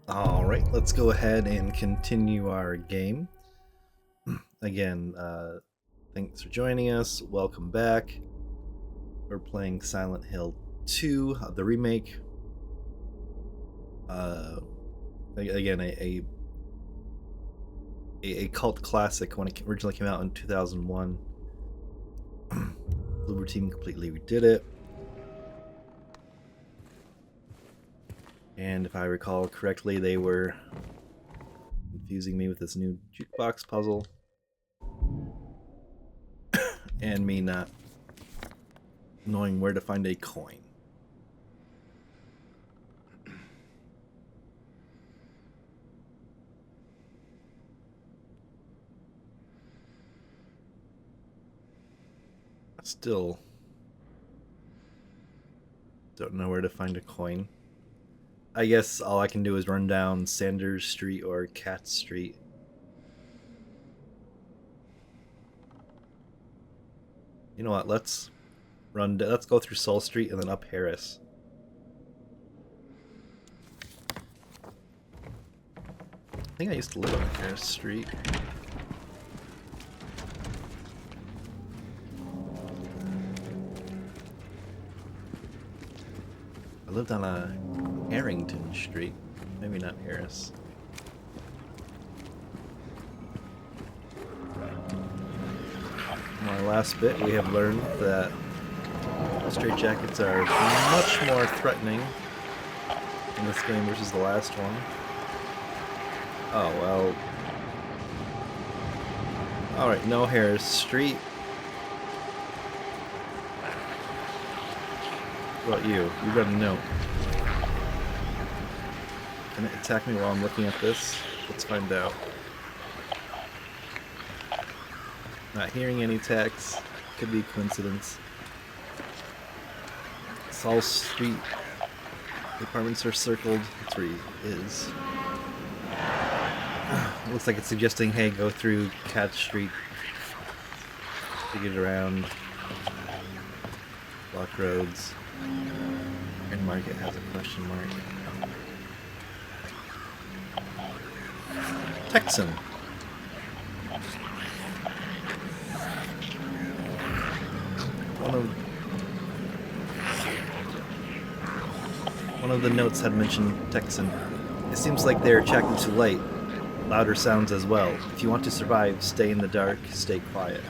Alright, let's go ahead and continue our game. Again, thanks for joining us. Welcome back. We're playing Silent Hill 2, the remake. Again, a cult classic when it originally came out in 2001. Bloober Team completely redid it. And if I recall correctly, they were confusing me with this new jukebox puzzle. And me not knowing where to find a coin. Still don't know where to find a coin. I guess all I can do is run down Sanders Street or Cat Street. You know what? Let's go through Soul Street and then up Harris. I think I used to live on Harris Street. I lived on a Harrington Street, maybe not Harris. My last bit, we have learned that straitjackets are much more threatening in this game versus the last one. Oh well. Alright, no Harris Street. What about you? You got a note. Can it attack me while I'm looking at this? Let's find out. Not hearing any attacks. Could be coincidence. Saul Street. The apartments are circled. That's where he is. Looks like it's suggesting, hey, go through Cat Street to get around. Block roads. And Market has a question mark. Texan. One of the notes had mentioned Texan. It seems like they're attracted to light. Louder sounds as well. If you want to survive, stay in the dark, stay quiet.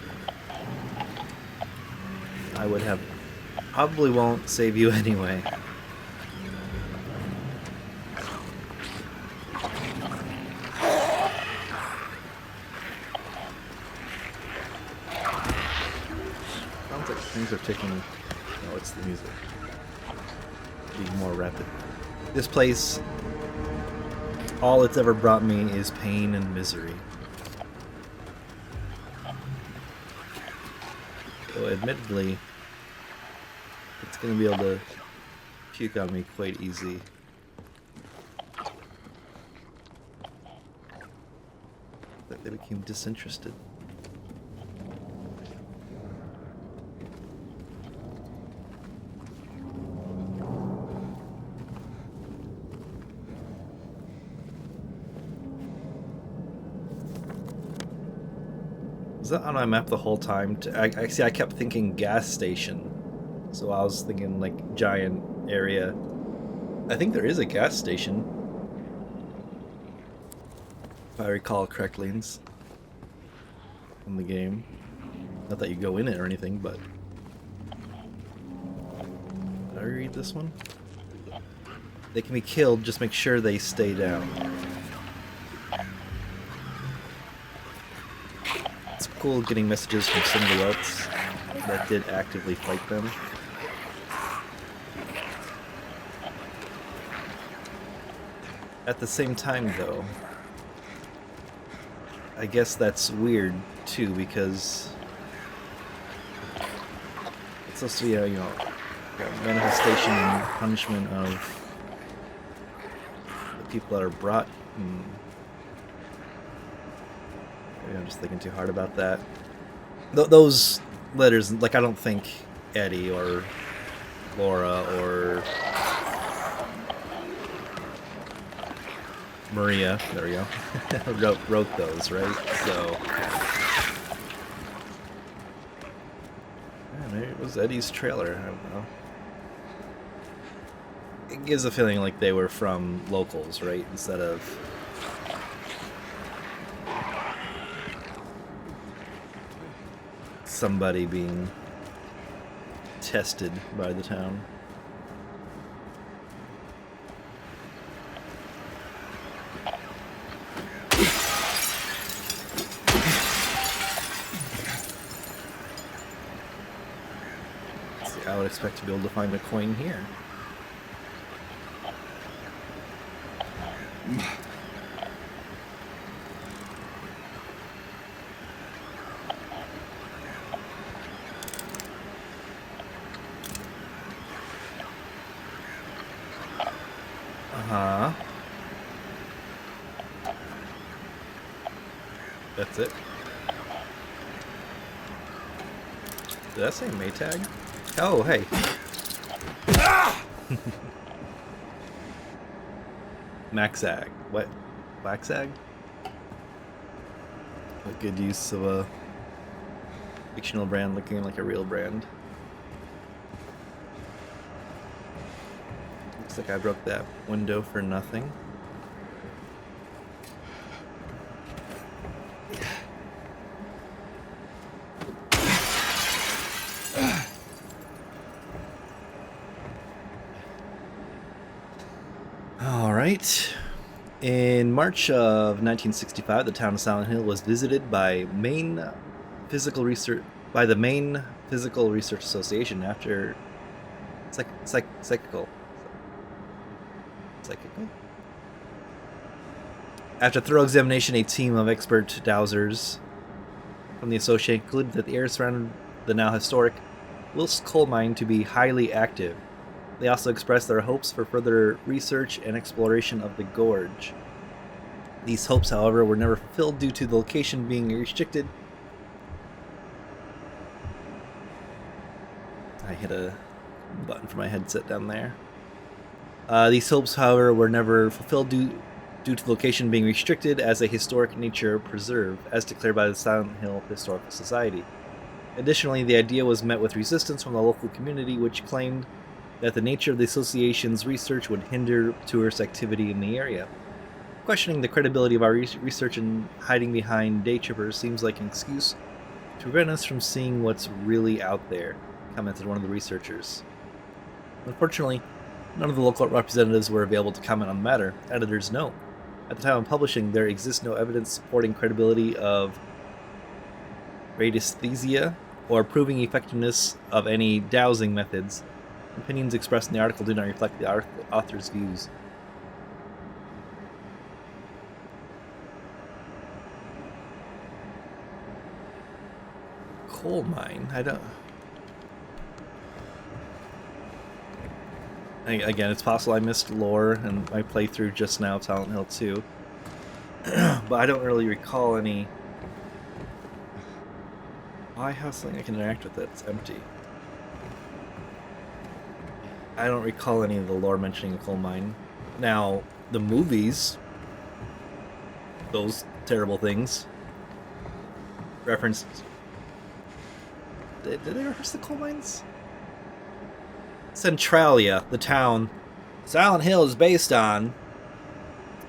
I would have... Probably won't save you anyway. Sounds like things are taking... No, it's the music. Being more rapid. This place, all it's ever brought me is pain and misery. So admittedly, it's going to be able to puke on me quite easy. Like they became disinterested. Was that on my map the whole time? I kept thinking gas station. So I was thinking like giant area. I think there is a gas station. If I recall correctly in the game. Not that you go in it or anything, but... Did I read this one? They can be killed, just make sure they stay down. It's cool getting messages from somebody else that did actively fight them. At the same time, though, I guess that's weird, too, because it's supposed to be a, a manifestation and punishment of the people that are brought. Maybe I'm just thinking too hard about that. Those letters, like, I don't think Eddie or Laura or Maria, there we go, wrote those, right? So, yeah, maybe it was Eddie's trailer. I don't know. It gives a feeling like they were from locals, right? Instead of somebody being tested by the town. See, I would expect to be able to find a coin here. Uh-huh. That's it. Did that say Maytag? Oh, hey. Maxag. What? Waxag? A good use of a fictional brand looking like a real brand. Looks like I broke that window for nothing. Alright. In March of 1965, the town of Silent Hill was visited by the Maine Physical Research Association after psychical. After thorough examination, a team of expert dowsers from the association concluded that the area surrounding the now historic Wilkes coal mine to be highly active. They also expressed their hopes for further research and exploration of the gorge. These hopes, however, were never fulfilled due to the location being restricted. I hit a button for my headset down there. These hopes, however, were never fulfilled due to the location being restricted as a historic nature preserve, as declared by the Silent Hill Historical Society. Additionally, the idea was met with resistance from the local community, which claimed that the nature of the association's research would hinder tourist activity in the area. Questioning the credibility of our research and hiding behind day trippers seems like an excuse to prevent us from seeing what's really out there, commented one of the researchers. Unfortunately, none of the local representatives were available to comment on the matter. Editors note, at the time of publishing, there exists no evidence supporting credibility of radiesthesia or proving effectiveness of any dowsing methods. Opinions expressed in the article do not reflect the author's views. Coal mine? Again, it's possible I missed lore and my playthrough just now of Silent Hill 2. But I don't really recall any. I have something I can interact with that's empty. I don't recall any of the lore mentioning a coal mine. Now, the movies, those terrible things, referenced. Did they reference the coal mines? Centralia, the town Silent Hill is based on,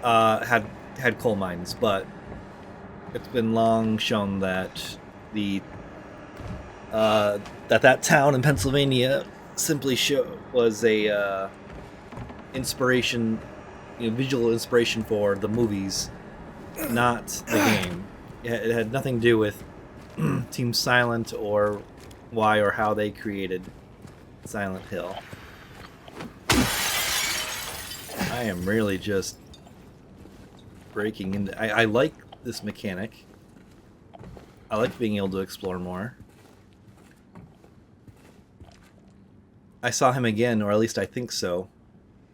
had coal mines, but it's been long shown that that town in Pennsylvania simply was a inspiration, visual inspiration for the movies, not the game. It had nothing to do with Team Silent or why or how they created Silent Hill. I am really just breaking into. I like this mechanic. I like being able to explore more. I saw him again, or at least I think so.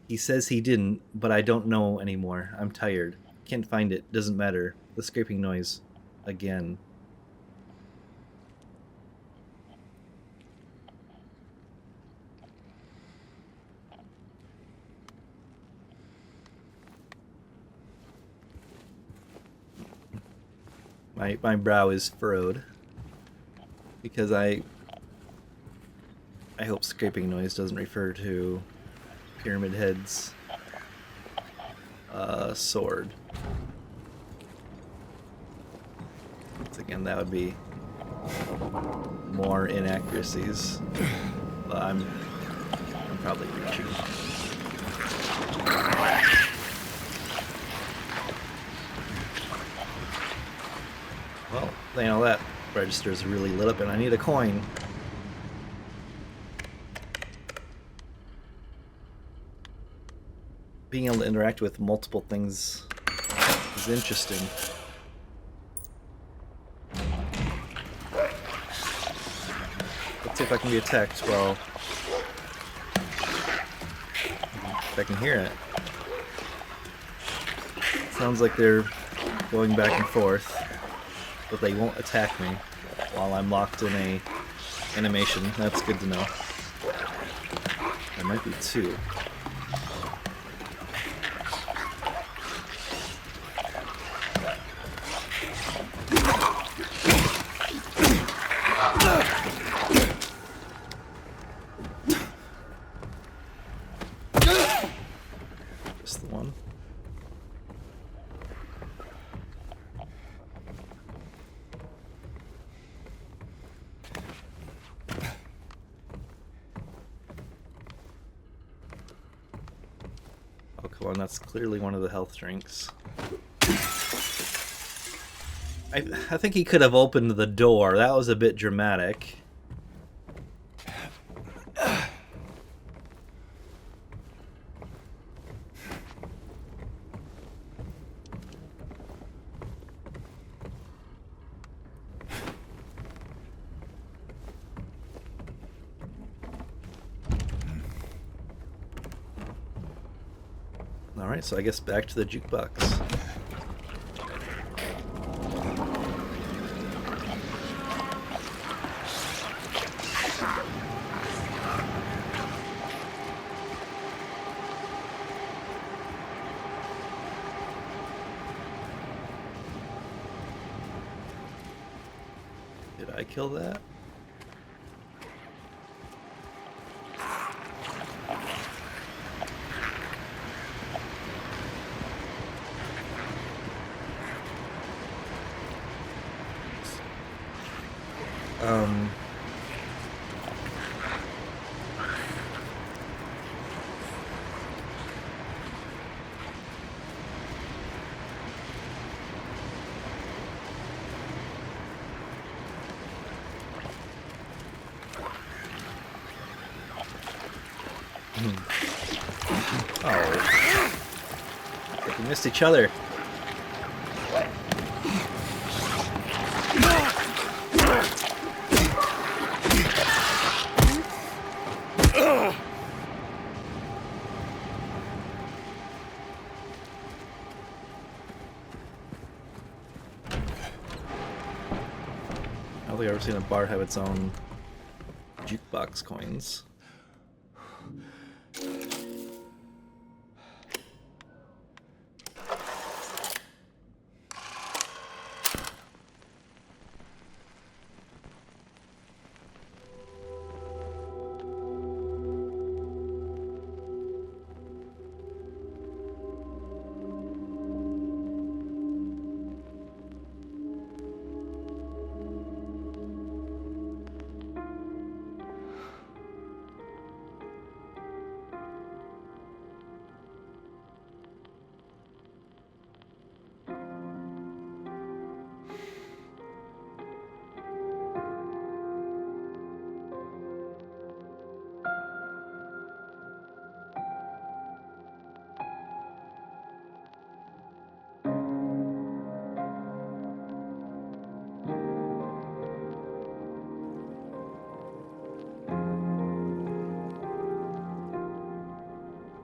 He says he didn't, but I don't know anymore. I'm tired. Can't find it. Doesn't matter. The scraping noise. Again. My brow is furrowed because I hope scraping noise doesn't refer to Pyramid Head's sword. Once again, that would be more inaccuracies. But I'm probably reaching. Well, you know, that register is really lit up and I need a coin. Being able to interact with multiple things is interesting. Let's see if I can be attacked while if I can hear it. Sounds like they're going back and forth, but they won't attack me while I'm locked in a animation. That's good to know. There might be two. Just the one. Oh, come on, that's clearly one of the health drinks. I think he could have opened the door. That was a bit dramatic. Alright, so I guess back to the jukebox. Did I kill that? Oh. We missed each other. I don't think I've ever seen a bar have its own jukebox coins.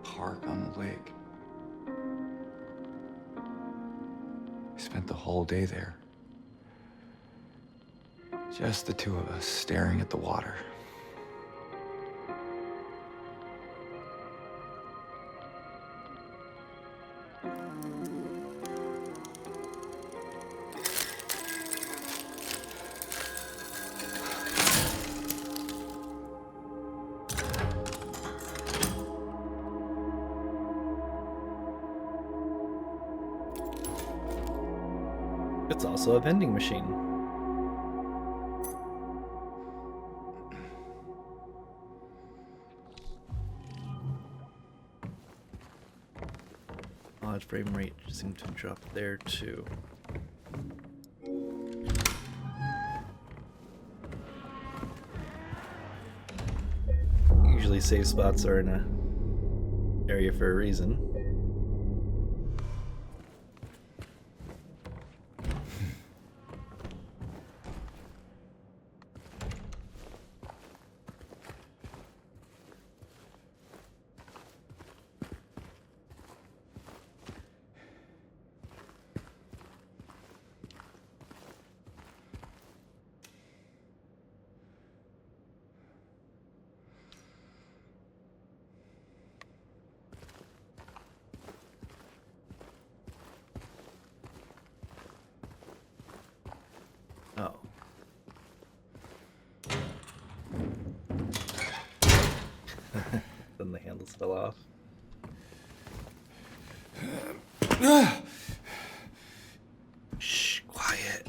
Park on the lake. We spent the whole day there. Just the two of us staring at the water. It's also a vending machine. Odd frame rate seemed to drop there too. Usually save spots are in a area for a reason. Oh. Then the handles fell off. Shh, quiet.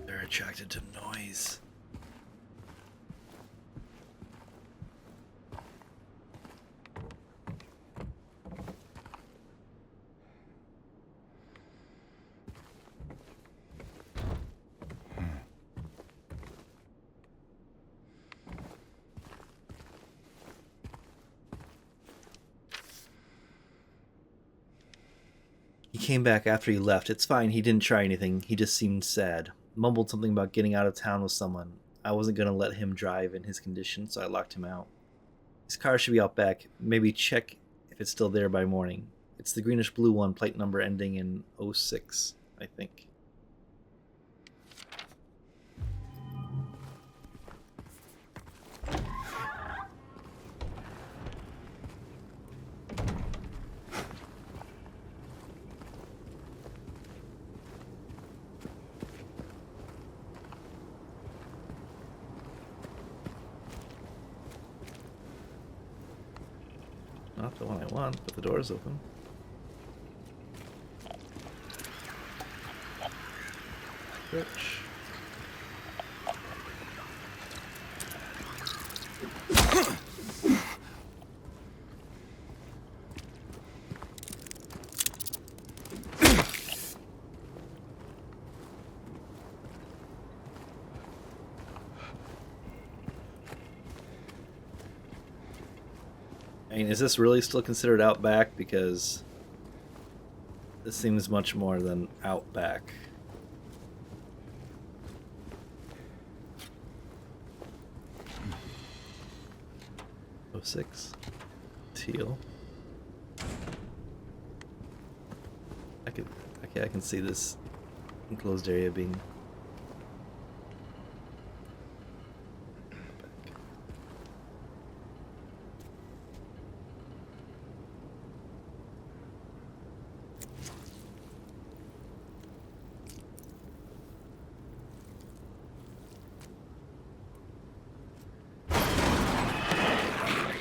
They're attracted to noise. He came back after you left. It's fine. He didn't try anything. He just seemed sad. Mumbled something about getting out of town with someone. I wasn't going to let him drive in his condition, so I locked him out. His car should be out back. Maybe check if it's still there by morning. It's the greenish blue one, plate number ending in 06, I think. Not the one I want, but the door's open. Rich. I mean, is this really still considered Outback? Because this seems much more than Outback. Oh, 06. Teal. I can see this enclosed area being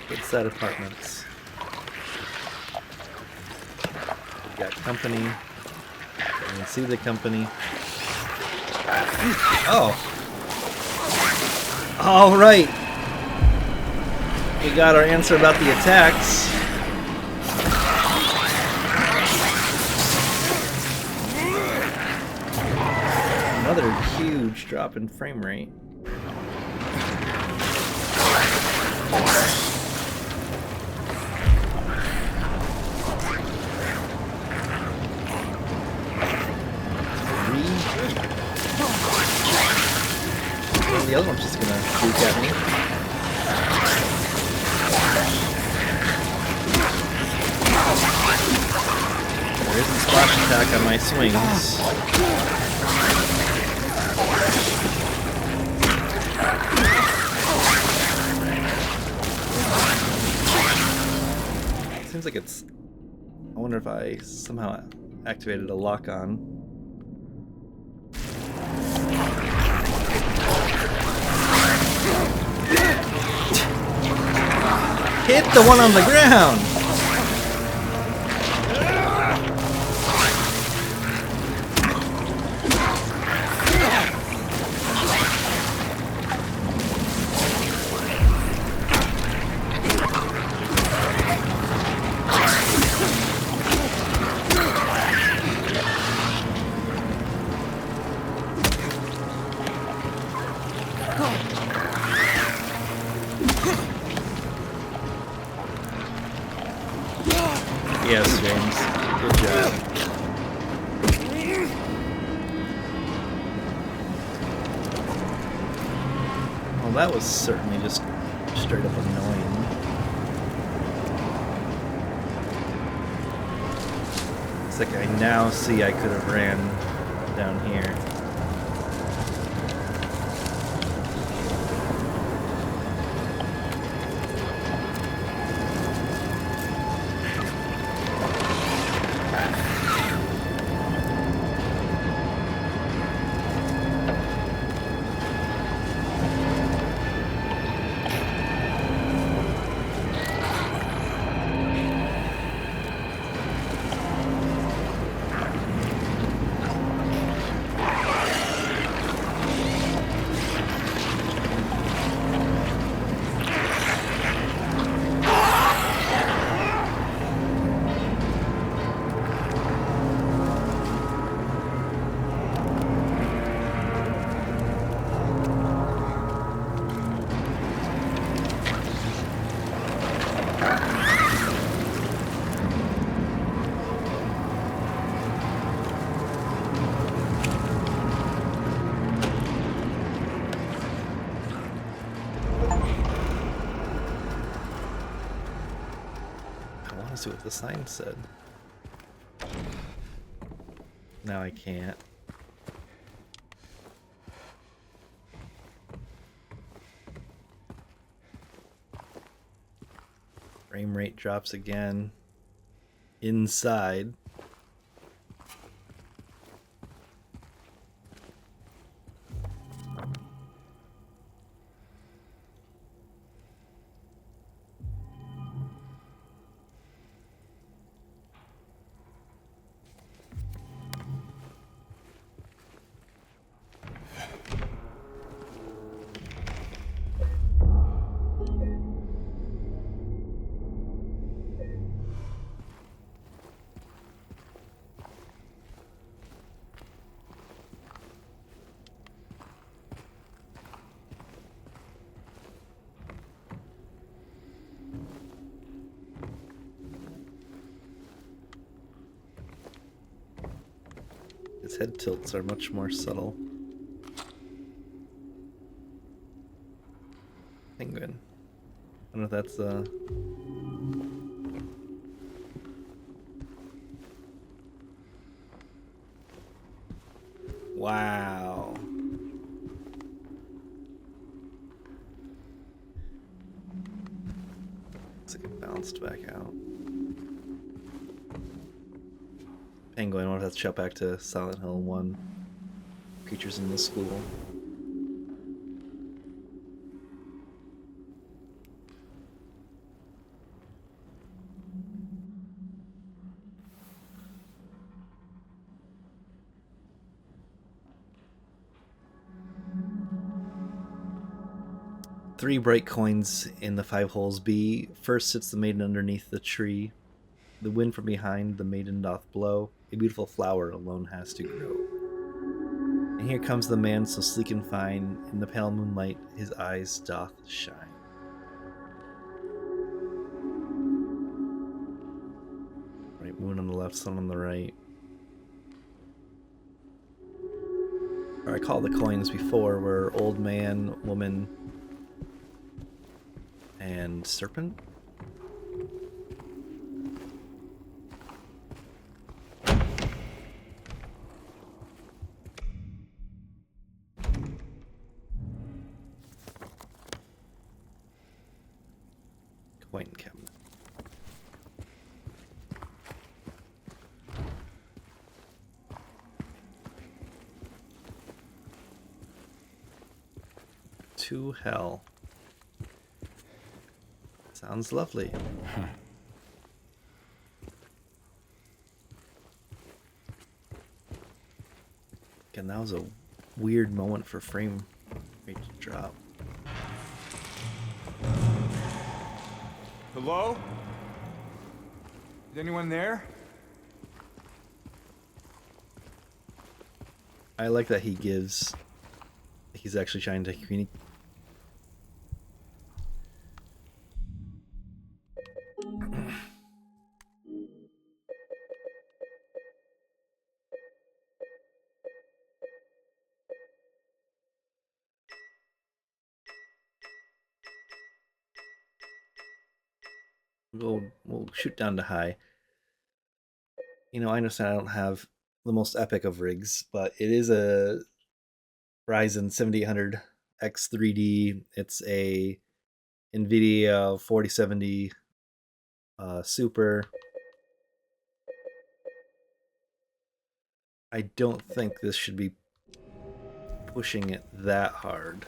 Woodside Apartments. We've got company. You can see the company. Oh! Alright! We got our answer about the attacks. Another huge drop in frame rate. The other one's just gonna shoot at me. There isn't splash attack on my swings. Seems like it's... I wonder if I somehow activated a lock-on. Hit the one on the ground! Yes, James. Good job. Well, that was certainly just straight up annoying. It's like I now see I could have ran down here. See what the sign said. Now I can't. Frame rate drops again. Inside. His head tilts are much more subtle. Penguin. I don't know if that's Wow. Looks like it bounced back out. Penguin, what if that's shot back to Silent Hill 1? Creatures in the school. Three bright coins in the 5 holes be. First sits the maiden underneath the tree. The wind from behind the maiden doth blow. A beautiful flower alone has to grow. And here comes the man so sleek and fine. In the pale moonlight his eyes doth shine. Right, moon on the left, sun on the right. Or I call the coins before were old man, woman, and serpent. Coin cabinet. To hell. Sounds lovely. Again, that was a weird moment for frame rate to drop. Hello? Is anyone there? I like that he's actually trying to communicate. We'll shoot down to high. You know, I understand I don't have the most epic of rigs, but it is a Ryzen 7800 X3D. It's a NVIDIA 4070 Super. I don't think this should be pushing it that hard.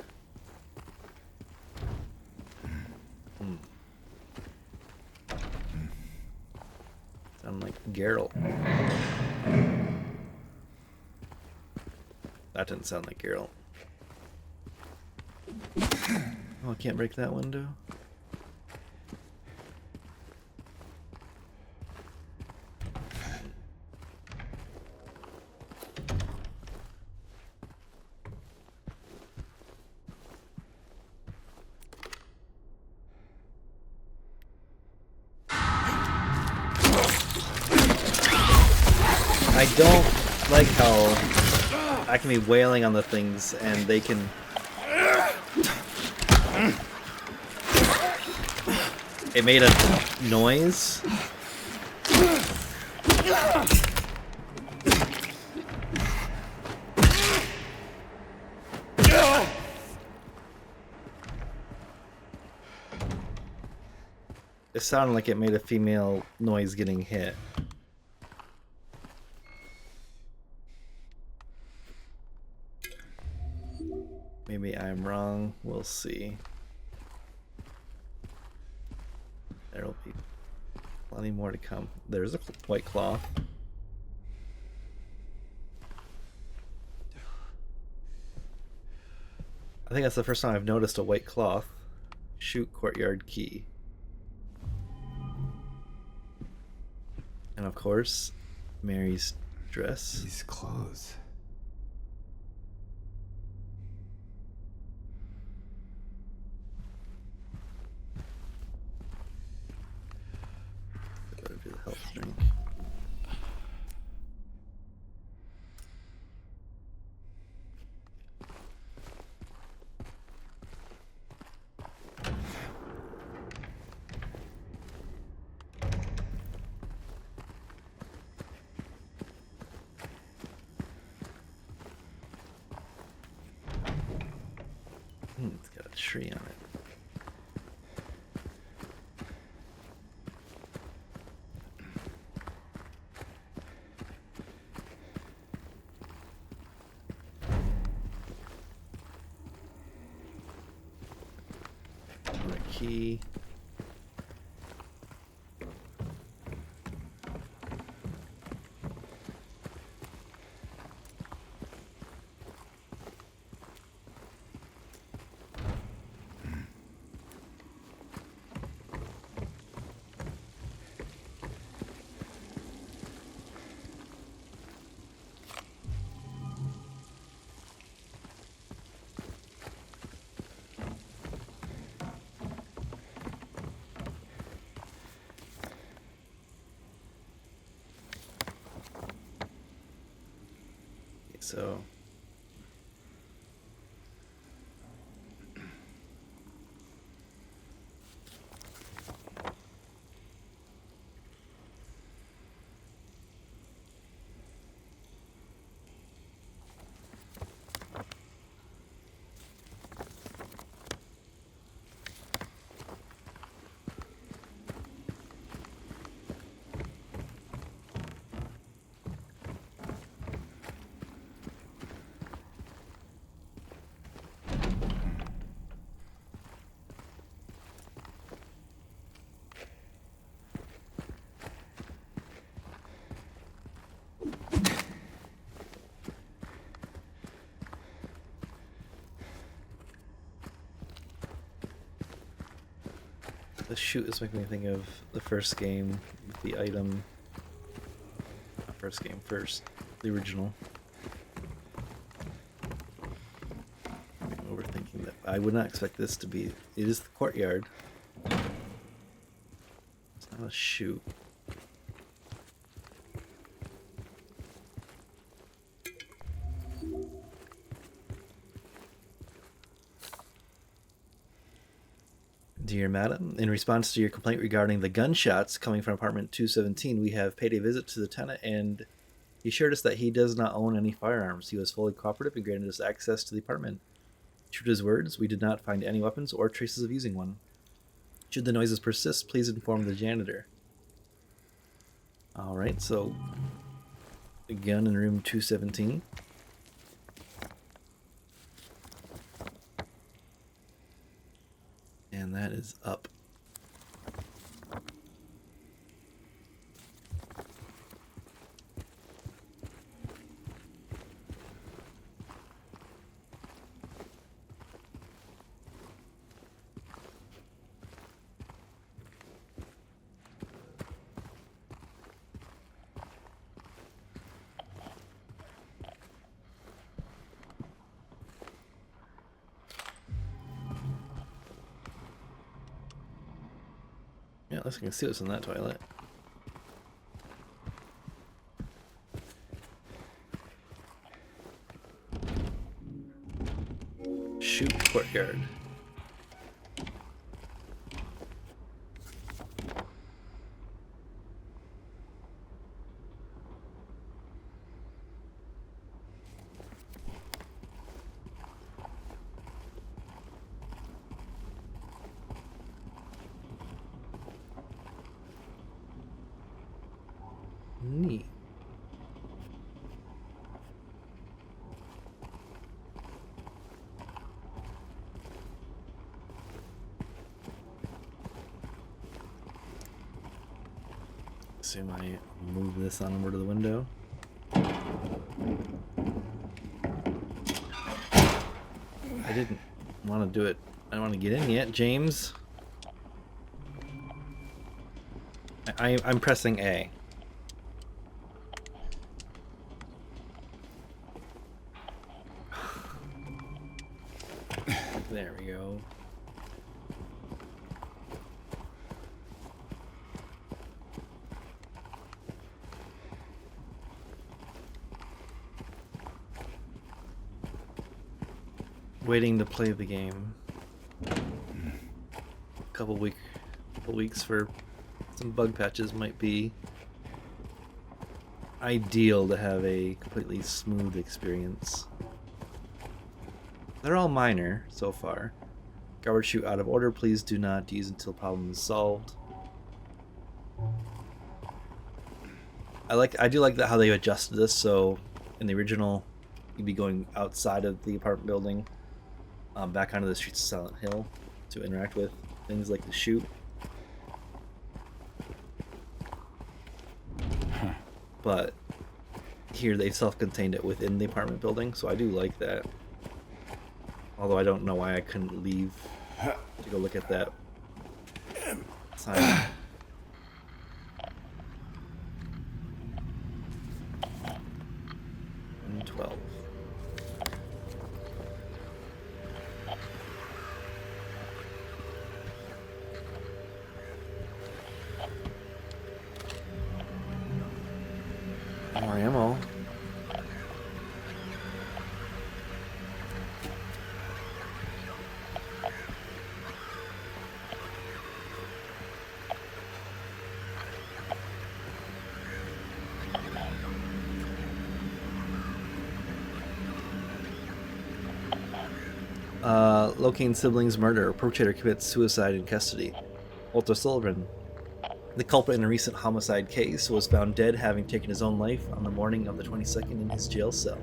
Sound like Geralt. That didn't sound like Geralt. Oh, I can't break that window. I don't like how I can be wailing on the things and they can... It made a noise. It sounded like it made a female noise getting hit. Maybe I'm wrong. We'll see. There'll be plenty more to come. There's a white cloth. I think that's the first time I've noticed a white cloth. Shoot Courtyard Key. And of course, Mary's dress. These clothes. Better do the health drink. It's got a tree on it. A key. So the shoot is making me think of the first game, the item. Not first game, the original. I'm overthinking that. I would not expect this to be. It is the courtyard. It's not a shoot. Do dear madam. In response to your complaint regarding the gunshots coming from apartment 217, we have paid a visit to the tenant and he assured us that he does not own any firearms. He was fully cooperative and granted us access to the apartment. True to his words, we did not find any weapons or traces of using one. Should the noises persist, please inform the janitor. Alright, so a gun in room 217. And that is up. Yeah, let's see what's in that toilet. Shoot courtyard. Neat. Assume I move this on over to the window. I didn't want to do it. I don't want to get in yet, James. I'm pressing A. There we go. Waiting to play the game. Couple weeks for some bug patches might be ideal to have a completely smooth experience. They're all minor so far. Garbage chute out of order. Please do not use until problem is solved. I do like that how they adjusted this. So in the original, you'd be going outside of the apartment building, back onto the streets of Silent Hill to interact with things like the chute. But here they self-contained it within the apartment building, so I do like that. Although I don't know why I couldn't leave to go look at that sign. And 12. More ammo. Locating siblings murder. Perpetrator commits suicide in custody. Walter Sullivan, the culprit in a recent homicide case, was found dead, having taken his own life on the morning of the 22nd in his jail cell.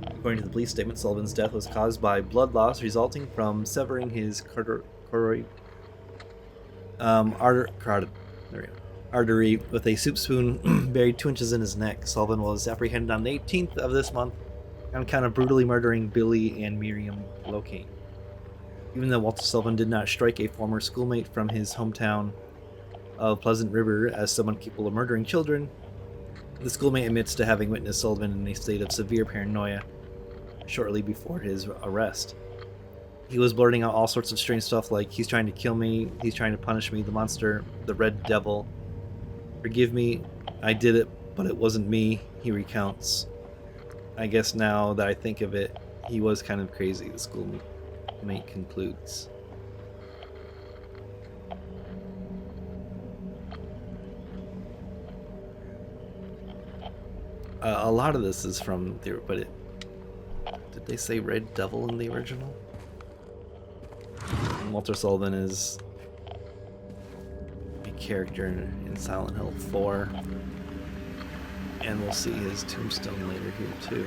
According to the police statement, Sullivan's death was caused by blood loss resulting from severing his artery with a soup spoon buried 2 inches in his neck. Sullivan was apprehended on the 18th of this month on account of brutally murdering Billy and Miriam Locane. Even though Walter Sullivan did not strike a former schoolmate from his hometown of Pleasant River, as someone capable of murdering children, the schoolmate admits to having witnessed Sullivan in a state of severe paranoia shortly before his arrest. He was blurting out all sorts of strange stuff like, "He's trying to kill me, he's trying to punish me, the monster, the red devil. Forgive me, I did it, but it wasn't me," he recounts. I guess now that I think of it, he was kind of crazy, the schoolmate concludes. A lot of this is from the, but did they say Red Devil in the original? Walter Sullivan is a character in Silent Hill 4, and we'll see his tombstone later here too.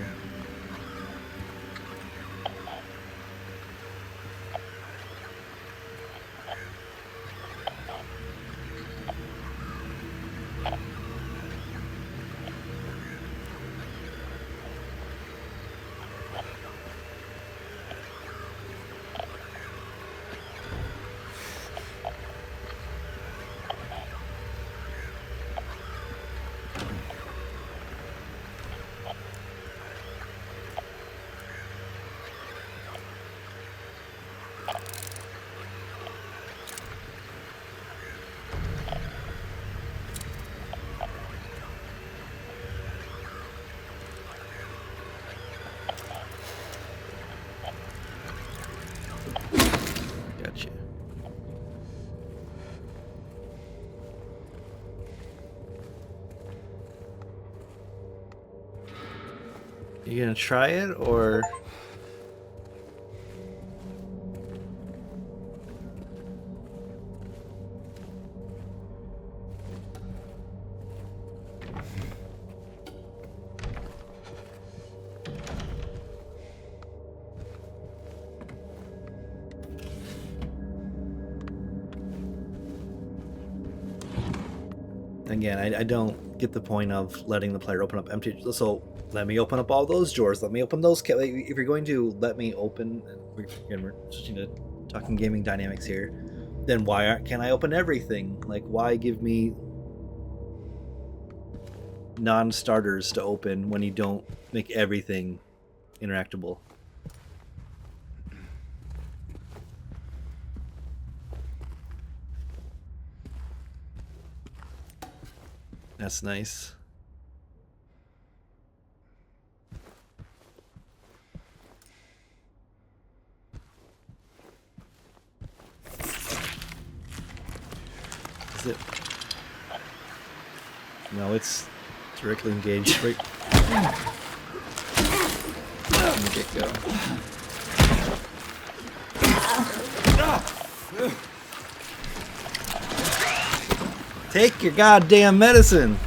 Gotcha. You gonna try it or? Again, I don't get the point of letting the player open up empty. So let me open up all those drawers. Let me open those. If you're going to let me open, again, we're switching to talking gaming dynamics here. Then why can't I open everything? Like, why give me non-starters to open when you don't make everything interactable? That's nice. Is it? No, it's directly engaged right from the get-go. Take your goddamn medicine.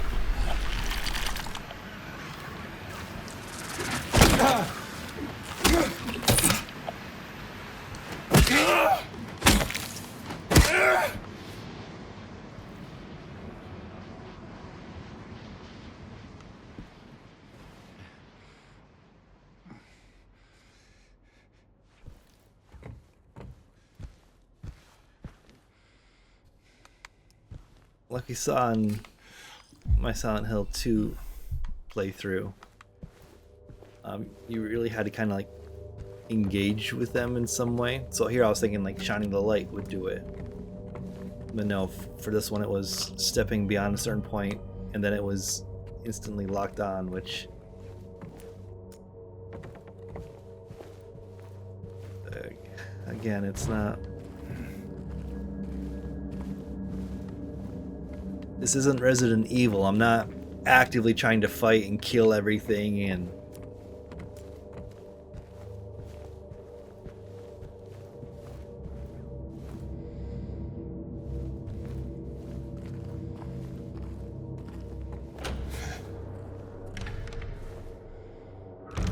Like we saw in my Silent Hill 2 playthrough, you really had to kind of like engage with them in some way. So here I was thinking like shining the light would do it, but no, for this one it was stepping beyond a certain point and then it was instantly locked on, which again, it's not. This isn't Resident Evil. I'm not actively trying to fight and kill everything and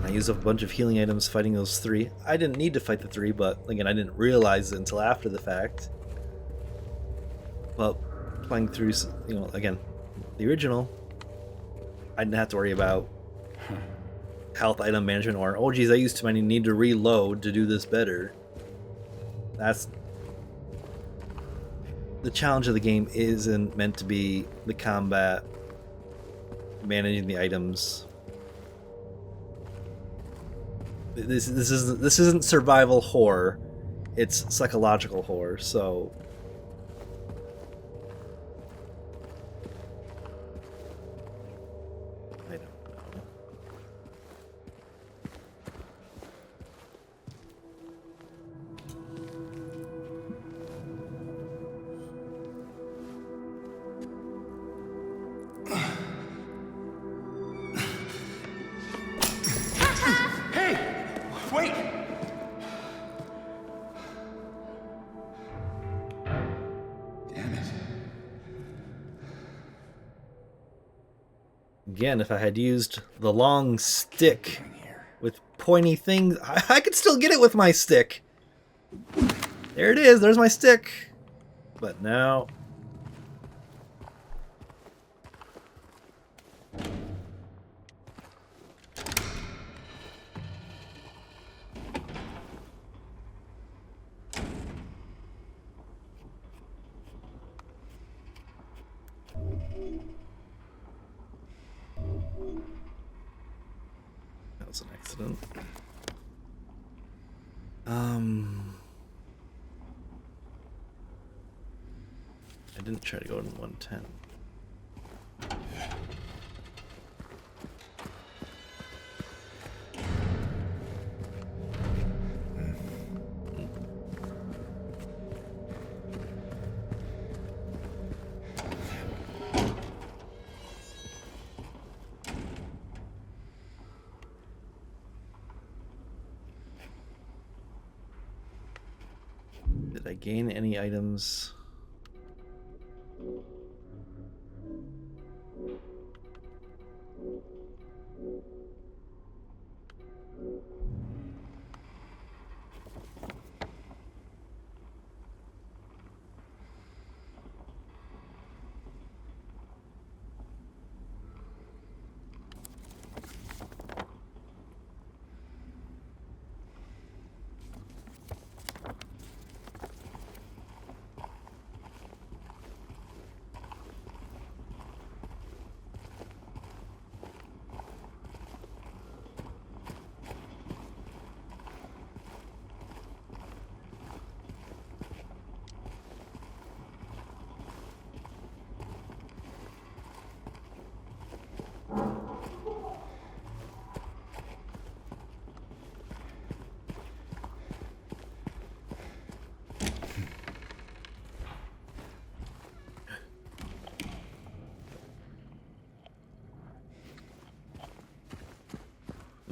I use up a bunch of healing items fighting those three. I didn't need to fight the three, but again, I didn't realize it until after the fact. Well, playing through, you know, again, the original, I didn't have to worry about health item management or, oh geez, I used too many, need to reload to do this better. That's the challenge of the game. Isn't meant to be the combat, managing the items. This isn't survival horror, it's psychological horror. So Again, if I had used the long stick Here. with pointy things, I could still get it with my stick. There it is. There's my stick. But now... That was an accident. I didn't try to go in 110. Did I gain any items?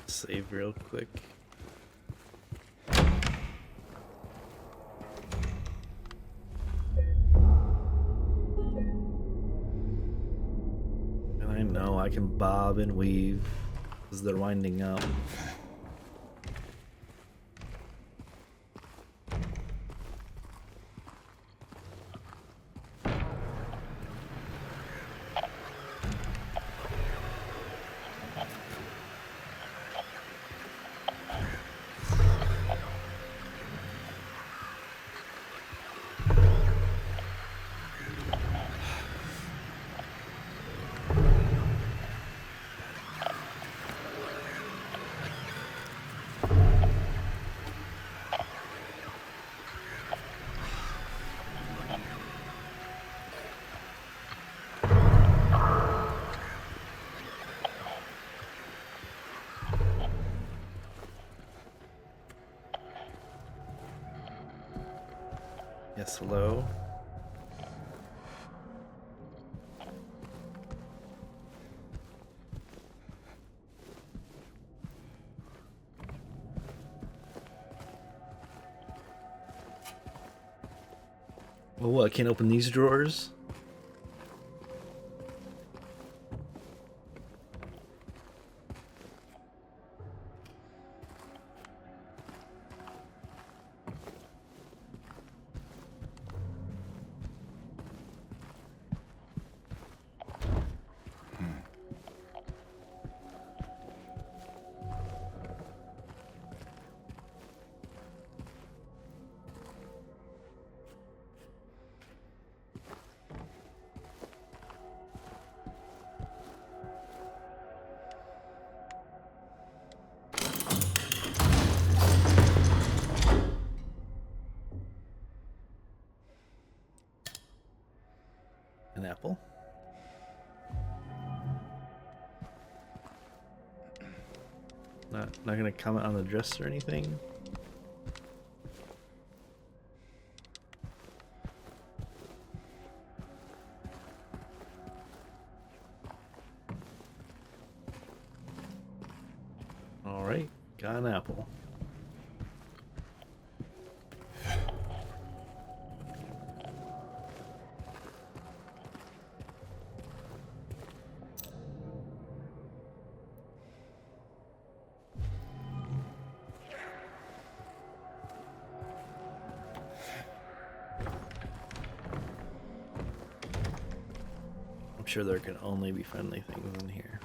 Save real quick. And I know I can bob and weave as they're winding up. Yes, hello. Well, what? I can't open these drawers? An apple. Not gonna comment on the dress or anything. All right, got an apple. sure there can only be friendly things in here.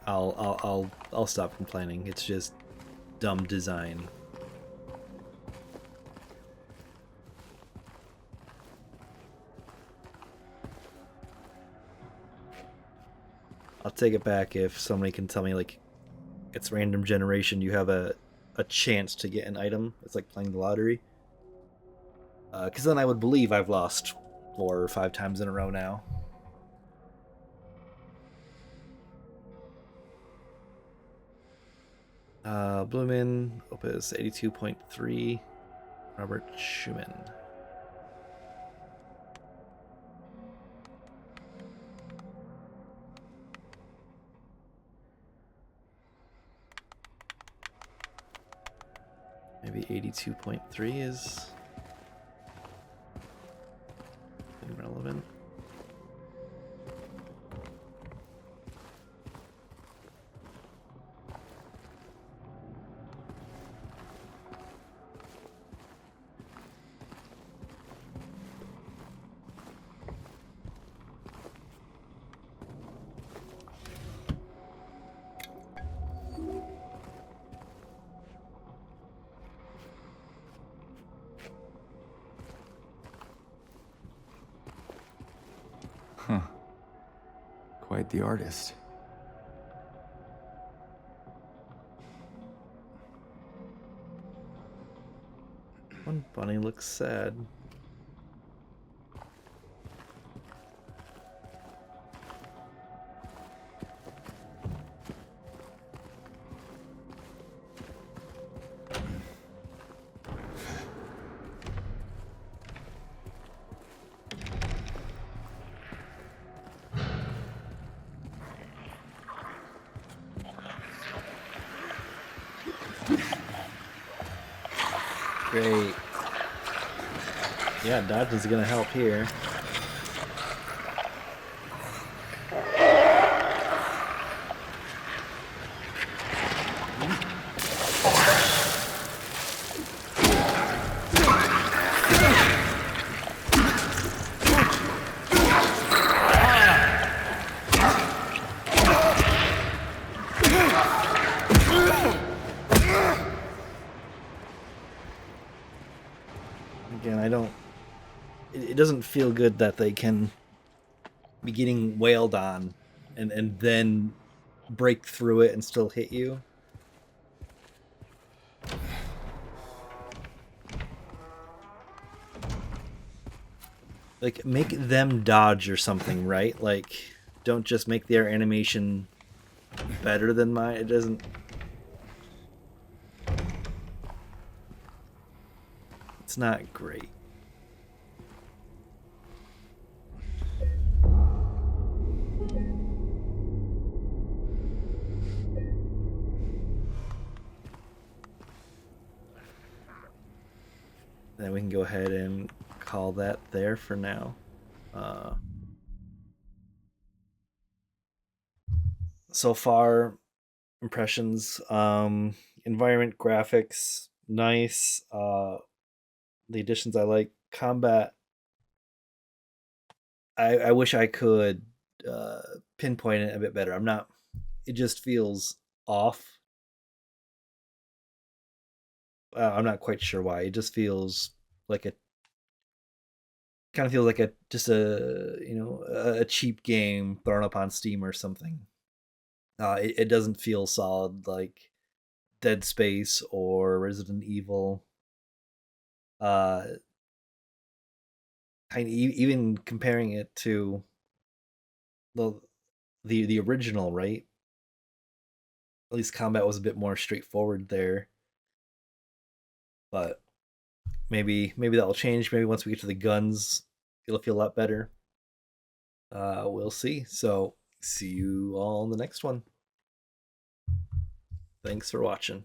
I'll stop complaining. It's just dumb design. I'll take it back if somebody can tell me, like, it's random generation, you have a chance to get an item. It's like playing the lottery. Because then I would believe I've lost 4 or 5 times in a row now. Bloomin, Opus 82.3, Robert Schumann. Maybe 82.3 is relevant. Huh. Quite the artist. One bunny looks sad. Great. Yeah, dodge is gonna help here. Again, I don't... It doesn't feel good that they can be getting wailed on and then break through it and still hit you. Like, make them dodge or something, right? Like, don't just make their animation better than mine. It doesn't... It's not great. Then we can go ahead and call that there for now. So far, impressions, environment, graphics, nice. The additions I like. Combat, I wish I could pinpoint it a bit better. It just feels off. I'm not quite sure why. It just feels like kind of feels like just a cheap game thrown up on Steam or something. It doesn't feel solid like Dead Space or Resident Evil. Even comparing it to the original, right? At least combat was a bit more straightforward there. But maybe that will change. Maybe once we get to the guns, it'll feel a lot better. We'll see. So see you all in the next one. Thanks for watching.